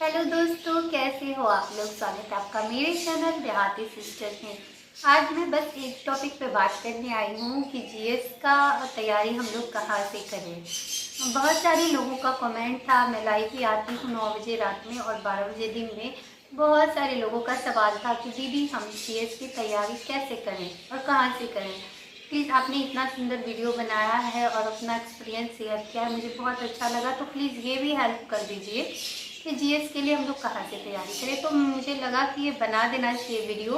Hello दोस्तों, कैसे हो आप लोग। स्वागत है आपका मेरे चैनल देहाती सिस्टर में। आज मैं बस एक टॉपिक पे बात करने आई हूँ कि जीएस का तैयारी हम लोग कहाँ से करें। बहुत सारे लोगों का कमेंट था। मैं लाइव ही आती हूँ 9 बजे रात में और 12 बजे दिन में। बहुत सारे लोगों का सवाल था कि दीदी हम जीएस की तैयारी कैसे करें और कहाँ से करें। प्लीज़ आपने इतना सुंदर वीडियो बनाया है और अपना एक्सपीरियंस शेयर किया है, मुझे बहुत अच्छा लगा। तो प्लीज़ ये भी हेल्प कर दीजिए कि जीएस के लिए हम लोग कहाँ से तैयारी करें। तो मुझे लगा कि ये बना देना चाहिए वीडियो,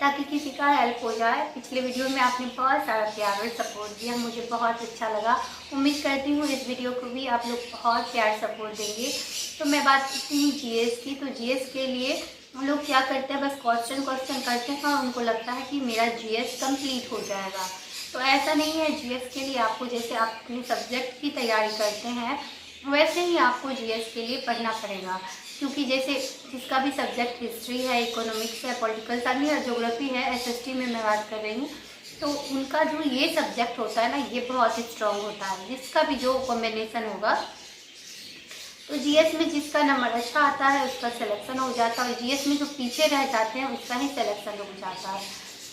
ताकि किसी का हेल्प हो जाए। पिछले वीडियो में आपने बहुत सारा प्यार और सपोर्ट दिया, मुझे बहुत अच्छा लगा। उम्मीद करती हूँ इस वीडियो को भी आप लोग बहुत प्यार सपोर्ट देंगे। तो मैं बात करती हूँ जीएस की। तो जीएस के लिए हम लोग क्या करते हैं, बस क्वेश्चन करते हैं और उनको लगता है कि मेरा जीएस कंप्लीट हो जाएगा। तो ऐसा नहीं है। जीएस के लिए आपको, जैसे आप अपने सब्जेक्ट की तैयारी करते हैं वैसे ही आपको जीएस के लिए पढ़ना पड़ेगा। क्योंकि जैसे जिसका भी सब्जेक्ट हिस्ट्री है, इकोनॉमिक्स है, पॉलिटिकल साइंस है, ज्योग्राफी है, एसएसटी में मैं बात कर रही हूँ, तो उनका जो ये सब्जेक्ट होता है ना, ये बहुत स्ट्रॉन्ग होता है। जिसका भी जो कॉम्बिनेशन होगा, तो जीएस में जिसका नंबर अच्छा आता है उसका सिलेक्शन हो जाता है और जीएस में जो पीछे रह जाते हैं उसका ही सिलेक्शन हो जाता है।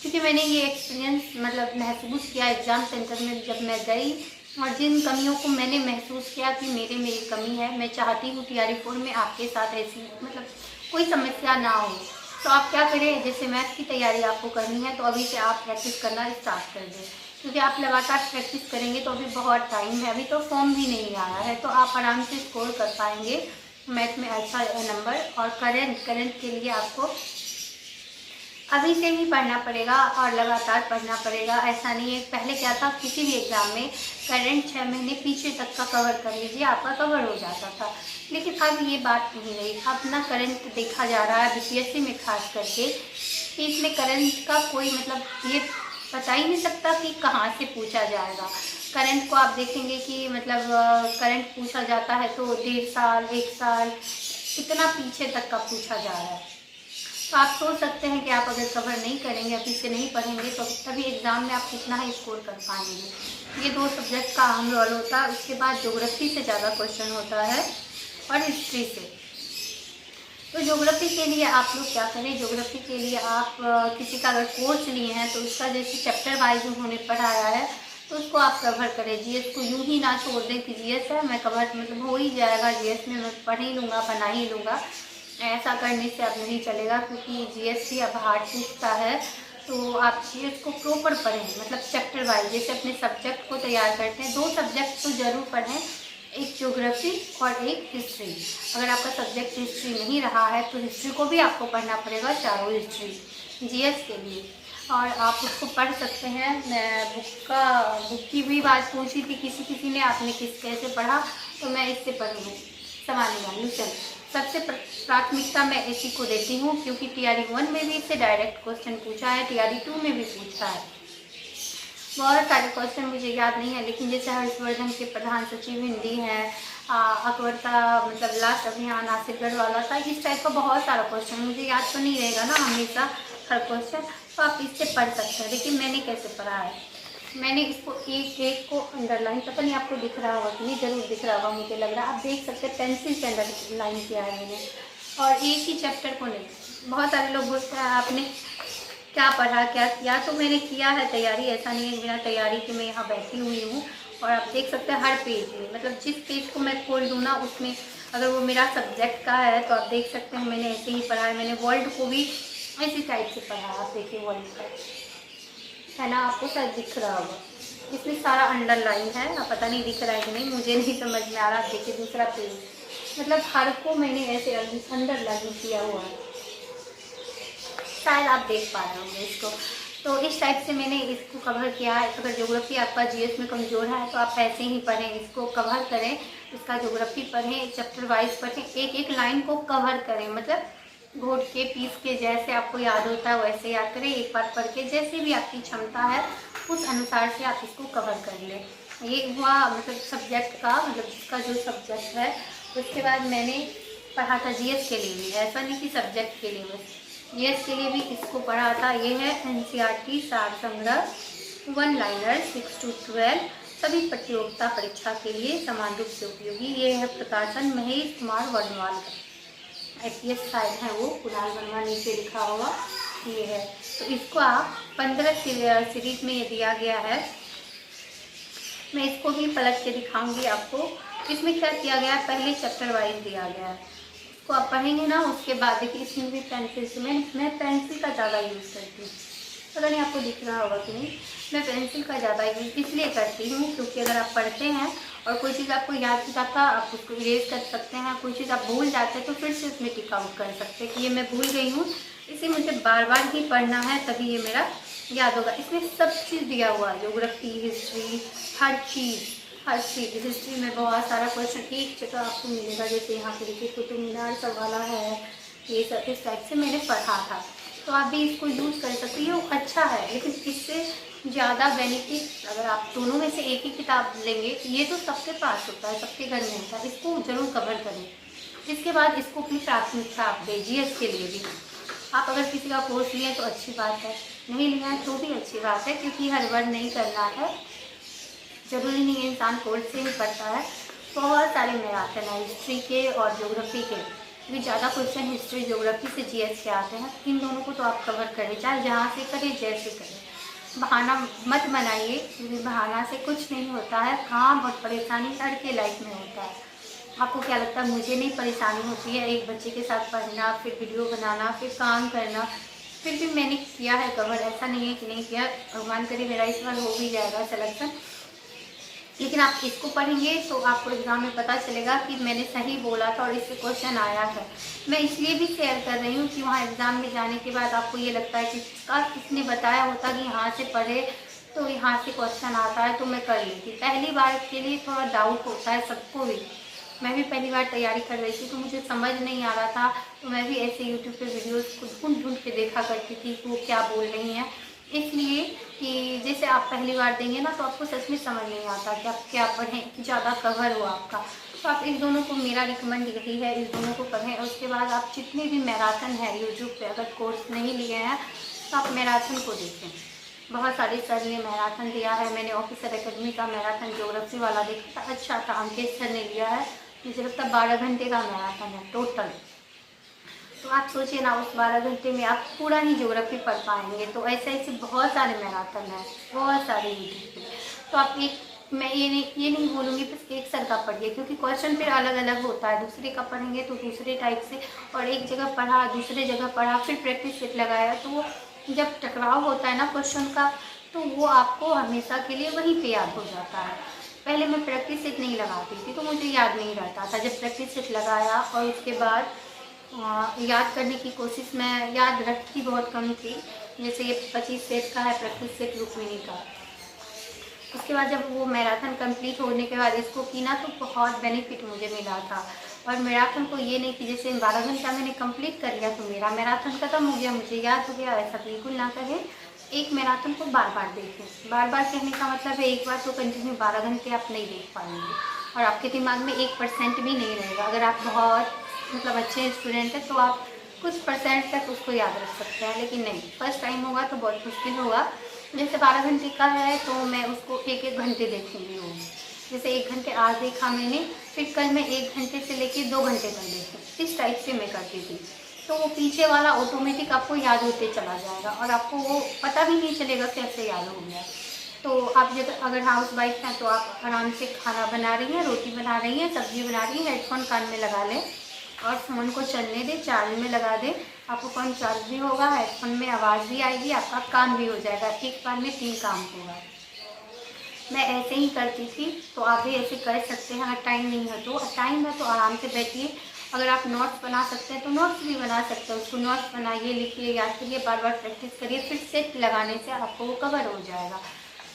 क्योंकि मैंने ये एक्सपीरियंस मतलब महसूस किया एग्ज़ाम सेंटर में जब मैं गई, और जिन कमियों को मैंने महसूस किया कि मेरे में ये कमी है। मैं चाहती हूँ TRE 4 में आपके साथ ऐसी मतलब कोई समस्या ना हो। तो आप क्या करें, जैसे मैथ की तैयारी आपको करनी है तो अभी से आप प्रैक्टिस करना स्टार्ट कर दें। क्योंकि आप लगातार प्रैक्टिस करेंगे तो अभी बहुत टाइम है, अभी तो फॉर्म भी नहीं आया है, तो आप आराम से स्कोर कर पाएंगे मैथ में अच्छा नंबर। और करंट के लिए आपको अभी से ही पढ़ना पड़ेगा और लगातार पढ़ना पड़ेगा। ऐसा नहीं है, पहले क्या था, किसी भी एग्ज़ाम में करंट 6 महीने पीछे तक का कवर कर लीजिए, आपका कवर हो जाता था। लेकिन अब ये बात नहीं रही। अब ना करंट देखा जा रहा है बीपीएससी में खास करके, कि इसमें करंट का कोई मतलब ये बता ही नहीं सकता कि कहाँ से पूछा जाएगा। करंट को आप देखेंगे कि मतलब करंट पूछा जाता है तो 1.5 साल 1 साल इतना पीछे तक का पूछा जा रहा है। तो आप सोच सकते हैं कि आप अगर कवर नहीं करेंगे, अभी से नहीं पढ़ेंगे, तो तभी एग्ज़ाम में आप कितना ही स्कोर कर पाएंगे। ये 2 सब्जेक्ट का अहम रोल होता है। उसके बाद ज्योग्राफी से ज़्यादा क्वेश्चन होता है और हिस्ट्री से। तो ज्योग्राफी के लिए आप लोग क्या करें, ज्योग्राफी के लिए आप किसी का अगर कोर्स लिए हैं तो उसका जैसे चैप्टर वाइज उन्होंने पढ़ाया है तो उसको आप कवर करें। जीएस को यूं ही ना छोड़ दें कि जीएस है मैं कवर मतलब हो ही जाएगा, जीएस में मैं पढ़ ही लूँगा, बना ही लूँगा। ऐसा करने से अब नहीं चलेगा, क्योंकि जीएस भी अब हार्ड पूछता है। तो आप जीएस को प्रॉपर पढ़ें, मतलब चैप्टर वाइज, जैसे अपने सब्जेक्ट को तैयार करते हैं 2 सब्जेक्ट तो ज़रूर पढ़ें, एक ज्योग्राफी और एक हिस्ट्री। अगर आपका सब्जेक्ट हिस्ट्री नहीं रहा है तो हिस्ट्री को भी आपको पढ़ना पड़ेगा, चारों हिस्ट्री जीएस के लिए। और आप उसको पढ़ सकते हैं। मैं बुक की भी बात पूछी थी किसी ने, आपने कैसे पढ़ा, तो मैं इससे पढ़ूँगी समान्य लूसन। सबसे प्राथमिकता मैं इसी को देती हूँ, क्योंकि TRE 1 में भी इससे डायरेक्ट क्वेश्चन पूछा है, TRE 2 में भी पूछा है। बहुत सारे क्वेश्चन मुझे याद नहीं है, लेकिन जैसे हर्षवर्धन के प्रधान सचिव हिंदी हैं, अकबर का मतलब लास्ट अभियान आसिफगढ़ वाला था, इस टाइप का बहुत सारा क्वेश्चन मुझे याद तो नहीं रहेगा ना हमेशा हर क्वेश्चन। तो आप इससे पढ़ सकते हैं। लेकिन मैंने कैसे पढ़ा है, मैंने इसको एक एक को अंडरलाइन, पता नहीं आपको दिख रहा होगा कि नहीं, जरूर दिख रहा होगा मुझे लग रहा है। आप देख सकते हैं पेंसिल से अंडरलाइन किया है मैंने, और एक ही चैप्टर को नहीं। बहुत सारे लोग बोलते हैं आपने क्या पढ़ा क्या किया, तो मैंने किया है तैयारी। ऐसा नहीं है बिना तैयारी के मैं यहाँ बैठी हुई हूँ। और आप देख सकते हैं हर पेज में, मतलब जिस पेज को मैं खोल दूँ ना उसमें अगर वो मेरा सब्जेक्ट का है तो आप देख सकते हैं मैंने ऐसे ही पढ़ा है। मैंने वर्ल्ड को भी इसी टाइप से पढ़ा है। आप देखिए वर्ल्ड का है ना, आपको शायद दिख रहा होगा, इसमें सारा अंडरलाइन है। अब पता नहीं दिख रहा है कि नहीं, मुझे नहीं समझ में आ रहा। आप देखिए दूसरा पेज, मतलब हर को मैंने ऐसे अंडरलाइन किया हुआ है, शायद आप देख पा रहे होंगे इसको। तो इस टाइप से मैंने इसको कवर किया है। अगर ज्योग्राफी आपका जीएस में कमज़ोर है तो आप ऐसे ही पढ़ें, इसको कवर करें, इसका ज्योग्राफी पढ़ें, चैप्टर वाइज पढ़ें, एक एक लाइन को कवर करें, मतलब घोट के पीस के जैसे आपको याद होता है वैसे याद करें। एक बार पढ़ के जैसे भी आपकी क्षमता है उस अनुसार से आप इसको कवर कर लें। ये हुआ मतलब सब्जेक्ट का, मतलब जिसका जो सब्जेक्ट है। उसके बाद मैंने पढ़ा था जीएस के लिए भी, ऐसा नहीं कि सब्जेक्ट के लिए बस, जीएस के लिए भी इसको पढ़ा था। ये है NCERT सार संग्रह 1 लाइनर 6 to 12 सभी प्रतियोगिता परीक्षा के लिए समान रूप से उपयोगी। ये है प्रकाशन महेश कुमार वर्णवाल का, IPS शायद है वो, कुणाल वर्मा नीचे लिखा होगा, ये है। तो इसको आप 15 सीरीज में ये दिया गया है। मैं इसको भी पलट के दिखाऊंगी आपको। इसमें क्या किया गया है, पहले चैप्टर वाइज दिया गया है, उसको आप पढ़ेंगे ना, उसके बाद देखिए इसमें भी पेंसिल से मैं पेंसिल का ज़्यादा यूज़ करती हूँ, पता नहीं आपको दिख रहा होगा कि नहीं। मैं पेंसिल का ज़्यादा यूज़ इसलिए करती हूँ क्योंकि अगर आप पढ़ते हैं और कोई चीज़ आपको याद नहीं आता, आप उसको इरेज कर सकते हैं। कोई चीज़ आप भूल जाते हैं तो फिर से उसमें टिक आउट कर सकते हैं कि ये मैं भूल गई हूँ, इसे मुझे बार बार ही पढ़ना है तभी ये मेरा याद होगा। इसमें सब चीज़ दिया हुआ है, ज्योग्राफी, हिस्ट्री, हर चीज़। हिस्ट्री में बहुत सारा क्वेश्चन एक जगह आपको मिलेगा, जैसे यहाँ पे देखिए कुतुब मीनार सब वाला है, ये सब इस टाइप से मैंने पढ़ा था। तो आप भी इसको यूज़ कर सकते हैं, ये अच्छा है। लेकिन इससे ज़्यादा बेनिफिट अगर आप दोनों में से एक ही किताब लेंगे, ये तो सबके पास होता है, सबके घर में होता है, इसको ज़रूर कवर करें। इसके बाद इसको अपनी प्राथमिकता आप दीजिए। इसके लिए भी आप अगर किसी का कोर्स लिए तो अच्छी बात है, नहीं लिया है तो भी अच्छी बात है, क्योंकि हर बार नहीं करना है, ज़रूरी नहीं है इंसान कोर्स से ही पढ़ता है। बहुत सारे मैराथन है हिस्ट्री के और ज्योग्राफी के, क्योंकि ज़्यादा क्वेश्चन हिस्ट्री ज्योग्राफी से GS के आते हैं। इन दोनों को तो आप कवर करें, चाहे जहाँ से करें जैसे करें। बहाना मत बनाइए, क्योंकि बहाना से कुछ नहीं होता है। काम और परेशानी हर के लाइफ में होता है। आपको क्या लगता है मुझे नहीं परेशानी होती है एक बच्चे के साथ पढ़ना, फिर वीडियो बनाना, फिर काम करना? फिर भी मैंने किया है कवर, ऐसा नहीं है कि नहीं किया। भगवान करे मेरा इस बार हो भी जाएगा सिलेक्शन। लेकिन आप इसको पढ़ेंगे तो आपको एग्ज़ाम में पता चलेगा कि मैंने सही बोला था और इससे क्वेश्चन आया है। मैं इसलिए भी शेयर कर रही हूँ कि वहाँ एग्ज़ाम में जाने के बाद आपको ये लगता है कि काश किसने बताया होता कि यहाँ से पढ़े तो यहाँ से क्वेश्चन आता है तो मैं कर लेती। पहली बार के लिए थोड़ा डाउट होता है सबको भी। मैं भी पहली बार तैयारी कर रही थी तो मुझे समझ नहीं आ रहा था, तो मैं भी ऐसे यूट्यूब पे वीडियोस को ढूंढ ढूंढ के देखा करती थी कि वो क्या बोल रही हैं। इसलिए कि जैसे आप पहली बार देंगे ना तो आपको सच में समझ नहीं आता कि आप क्या पढ़ें कि ज़्यादा कवर हो आपका। तो आप इस दोनों को, मेरा रिकमेंड यही है, इस दोनों को पढ़ें। और उसके बाद आप जितने भी मैराथन है यूट्यूब पे, अगर कोर्स नहीं लिए हैं तो आप मैराथन को देखें। बहुत सारे सर ने मैराथन दिया है, मैंने ऑफिसर एकेडमी का मैराथन ज्योग्राफी वाला देखा था, अच्छा था। अंकित सर ने लिया है, मुझे लगता है 12 घंटे का मैराथन है टोटल। तो आप सोचिए ना, उस 12 घंटे में आप पूरा ही ज्योग्राफी पढ़ पाएंगे। तो ऐसे ऐसे बहुत सारे मैराथन हैं, बहुत सारे यूट्यूब पे। तो आप मैं ये नहीं बोलूँगी बस एक सर का पढ़िए, क्योंकि क्वेश्चन फिर अलग अलग होता है। दूसरे का पढ़ेंगे तो दूसरे टाइप से, और एक जगह पढ़ा दूसरे जगह पढ़ा फिर प्रैक्टिस सेट लगाया, तो वो जब टकराव होता है ना क्वेश्चन का, तो वो आपको हमेशा के लिए वहीं पे याद हो जाता है। पहले मैं प्रैक्टिस सेट नहीं लगाती थी तो मुझे याद नहीं रहता था। जब प्रैक्टिस सेट लगाया और उसके बाद याद करने की कोशिश, मैं याद रखती बहुत कम थी। जैसे ये 25 सेट का है प्रैक्टिस सेट रुक्मिणी का। उसके बाद जब वो मैराथन कंप्लीट होने के बाद इसको की ना तो बहुत बेनिफिट मुझे मिला था। और मैराथन को ये नहीं कि जैसे 12 घंटा मैंने कंप्लीट कर लिया तो मेरा मैराथन खत्म हो गया, मुझे याद हो गया, ऐसा बिल्कुल ना करें। एक मैराथन को बार बार देखें। बार बार कहने का मतलब है एक बार तो कंटिन्यू 12 घंटे आप नहीं देख पाएंगे और आपके दिमाग में 1% भी नहीं रहेगा। अगर आप बहुत मतलब अच्छे स्टूडेंट हैं तो आप कुछ परसेंट तक उसको याद रख सकते हैं, लेकिन नहीं, फर्स्ट टाइम होगा तो बहुत मुश्किल होगा। जैसे 12 घंटे का है तो मैं उसको 1-1 घंटे देखूँगी। वो जैसे 1 घंटे आज देखा मैंने, फिर कल मैं 1 घंटे से लेके 2 घंटे तक देखूँ, इस टाइप से मैं करती थी। तो वो पीछे वाला ऑटोमेटिक आपको याद होते चला जाएगा और आपको वो पता भी नहीं चलेगा कैसे याद हो गया। तो आप जब अगर हाउस वाइफ हैं तो आप आराम से खाना बना रही हैं, रोटी बना रही हैं, सब्जी बना रही हैं, हेडफोन कान में लगा लें और फ़ोन को चलने दें, चार्ज में लगा दें। आपको फ़ोन चार्ज भी होगा, हेडफोन में आवाज़ भी आएगी, आपका काम भी हो जाएगा। एक बार में 3 काम होगा। मैं ऐसे ही करती थी, तो आप भी ऐसे कर सकते हैं। अगर टाइम नहीं है तो, टाइम है तो आराम से बैठिए। अगर आप नोट्स बना सकते हैं तो नोट्स भी बना सकते हैं। उसको नोट्स बनाइए, लिखिए, याद करिए, बार बार प्रैक्टिस करिए, फिर सेट लगाने से आपको वो कवर हो जाएगा।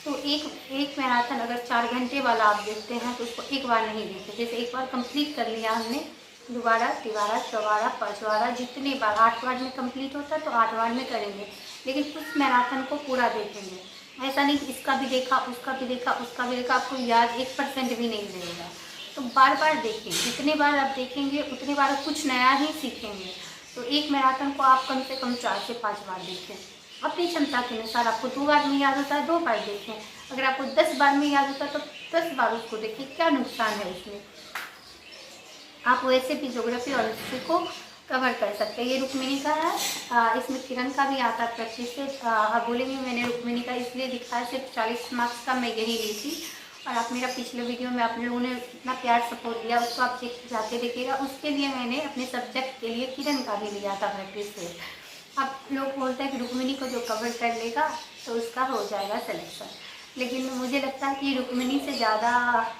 तो एक मैराथन अगर 4 घंटे वाला आप देखते हैं तो उसको एक बार नहीं देखते। जैसे एक बार कंप्लीट कर लिया हमने, दोबारा, तिबारा, चौबारा, पाँचवारा, जितने बार 8 बार में कंप्लीट होता है तो 8 बार में करेंगे, लेकिन उस मैराथन को पूरा देखेंगे। ऐसा नहीं कि इसका भी देखा, उसका भी देखा, उसका भी देखा, आपको याद 1% भी नहीं रहेगा। तो बार बार देखें, जितने बार आप देखेंगे उतने बार कुछ नया ही सीखेंगे। तो एक मैराथन को आप कम से कम 4 से 5 बार देखें। अपनी क्षमता के अनुसार आपको 2 बार में याद होता है 2 बार देखें। अगर आपको 10 बार में याद होता है तो 10 बार उसको देखिए, क्या नुकसान है उसमें। आप वैसे भी ज्योग्राफी और हिस्ट्री को कवर कर सकते हैं। ये रुक्मिणी का है, इसमें किरण का भी आता है प्रैक्टिस से। आप बोलेंगे मैंने रुक्मिणी का इसलिए दिखाया, सिर्फ 40 मार्क्स का मैं यही ली थी। और आप मेरा पिछले वीडियो में आप लोगों ने इतना प्यार सपोर्ट दिया, उसको आप जाके देखिएगा। उसके लिए मैंने अपने सब्जेक्ट के लिए किरण का भी लिया था प्रैक्टिस से। अब लोग बोलते हैं कि रुक्मिणी को जो कवर कर लेगा तो उसका हो जाएगा सिलेक्शन, लेकिन मुझे लगता है कि रुक्मिणी से ज़्यादा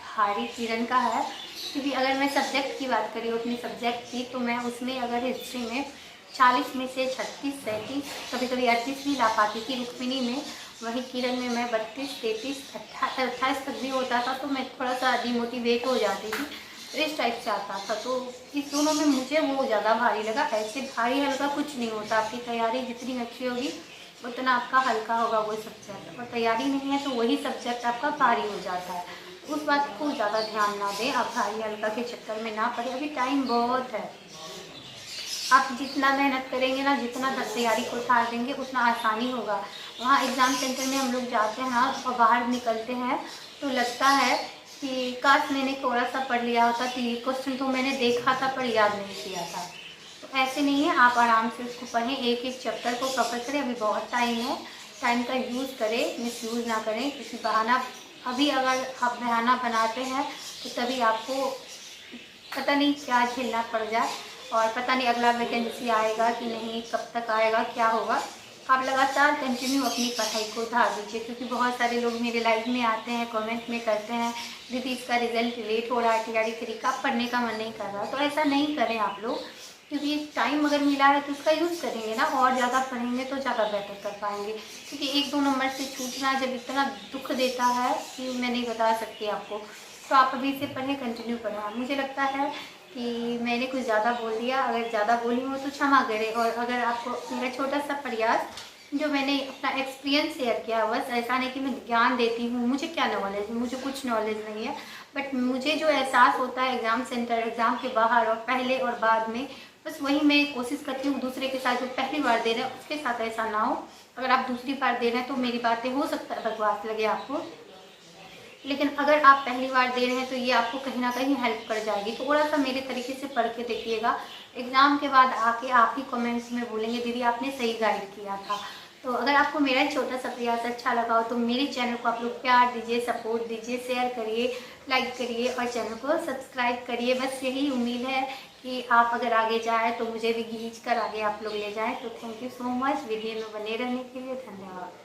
हारी किरण का है। क्योंकि अगर मैं सब्जेक्ट की बात करी अपनी सब्जेक्ट की, तो मैं उसमें अगर हिस्ट्री में 40 में से 36, 37, कभी कभी 38 भी ला पाती थी रुक्मिणी में। वही किरण में मैं 32, 33, 28 तक भी होता था, तो मैं थोड़ा सा डिमोटिवेट हो जाती थी। तो इस टाइप से आता था। तो इस दोनों में मुझे वो ज़्यादा भारी लगा। ऐसे भारी हल्का कुछ नहीं होता, आपकी तैयारी जितनी अच्छी होगी उतना आपका हल्का होगा वो सब्जेक्ट, और तैयारी नहीं है तो वही सब्जेक्ट आपका भारी हो जाता है। उस बात को ज़्यादा ध्यान ना दें, आप भारी हल्का के चक्कर में ना पड़े। अभी टाइम बहुत है, आप जितना मेहनत करेंगे ना, जितना तैयारी को उतार देंगे उतना आसानी होगा। वहाँ एग्ज़ाम सेंटर में हम लोग जाते हैं ना और बाहर निकलते हैं तो लगता है कि काश मैंने थोड़ा सा पढ़ लिया होता, तो ये क्वेश्चन तो मैंने देखा था पर याद नहीं किया था। तो ऐसे नहीं है, आप आराम से उसको पढ़ें, एक एक चैप्टर को कवर करें। अभी बहुत टाइम है, टाइम का यूज़ करें, मिस यूज़ ना करें। किसी बहाना, अभी अगर आप बहाना बनाते हैं तो तभी आपको पता नहीं क्या झेलना पड़ जाए, और पता नहीं अगला वैकेंसी आएगा कि नहीं, कब तक आएगा, क्या होगा। आप लगातार कंटिन्यू अपनी पढ़ाई को उधार दीजिए, क्योंकि बहुत सारे लोग मेरे लाइव में आते हैं, कमेंट में करते हैं दीदी इसका रिजल्ट लेट हो रहा है, तैयारी तरीका पढ़ने का मन नहीं कर रहा। तो ऐसा नहीं करें आप लोग, क्योंकि टाइम अगर मिला है तो उसका यूज़ करेंगे ना, और ज़्यादा पढ़ेंगे तो ज़्यादा बेहतर कर पाएंगे। क्योंकि 1-2 नंबर से छूटना जब इतना दुख देता है कि मैं नहीं बता सकती आपको। तो आप अभी से पढ़ें, कंटिन्यू करें। मुझे लगता है कि मैंने कुछ ज़्यादा बोल दिया, अगर ज़्यादा बोली हो तो क्षमा करें। और अगर आपको मेरा छोटा सा प्रयास, जो मैंने अपना एक्सपीरियंस शेयर किया, बस ऐसा नहीं कि मैं ज्ञान देती हूँ, मुझे क्या नॉलेज है, मुझे कुछ नॉलेज नहीं है। बट मुझे जो एहसास होता है एग्ज़ाम सेंटर, एग्ज़ाम के बाहर और पहले और बाद में, बस वही मैं कोशिश करती हूँ दूसरे के साथ। जो पहली बार दे रहे हैं उसके साथ ऐसा ना हो। अगर आप दूसरी बार दे रहे हैं तो मेरी बातें हो सकता है बकवास लगे आपको, लेकिन अगर आप पहली बार दे रहे हैं तो ये आपको कहीं ना कहीं हेल्प कर जाएगी। तो थोड़ा सा मेरे तरीके से पढ़ के देखिएगा। एग्ज़ाम के बाद आके आप ही कमेंट्स में बोलेंगे दीदी आपने सही गाइड किया था। तो अगर आपको मेरा छोटा सा प्रयास अच्छा लगा हो तो मेरे चैनल को आप लोग प्यार दीजिए, सपोर्ट दीजिए, शेयर करिए, लाइक करिए और चैनल को सब्सक्राइब करिए। बस यही उम्मीद है कि आप अगर आगे जाए तो मुझे भी खींच कर आगे आप लोग ले जाएँ। तो thank you so much video में बने रहने के लिए, धन्यवाद।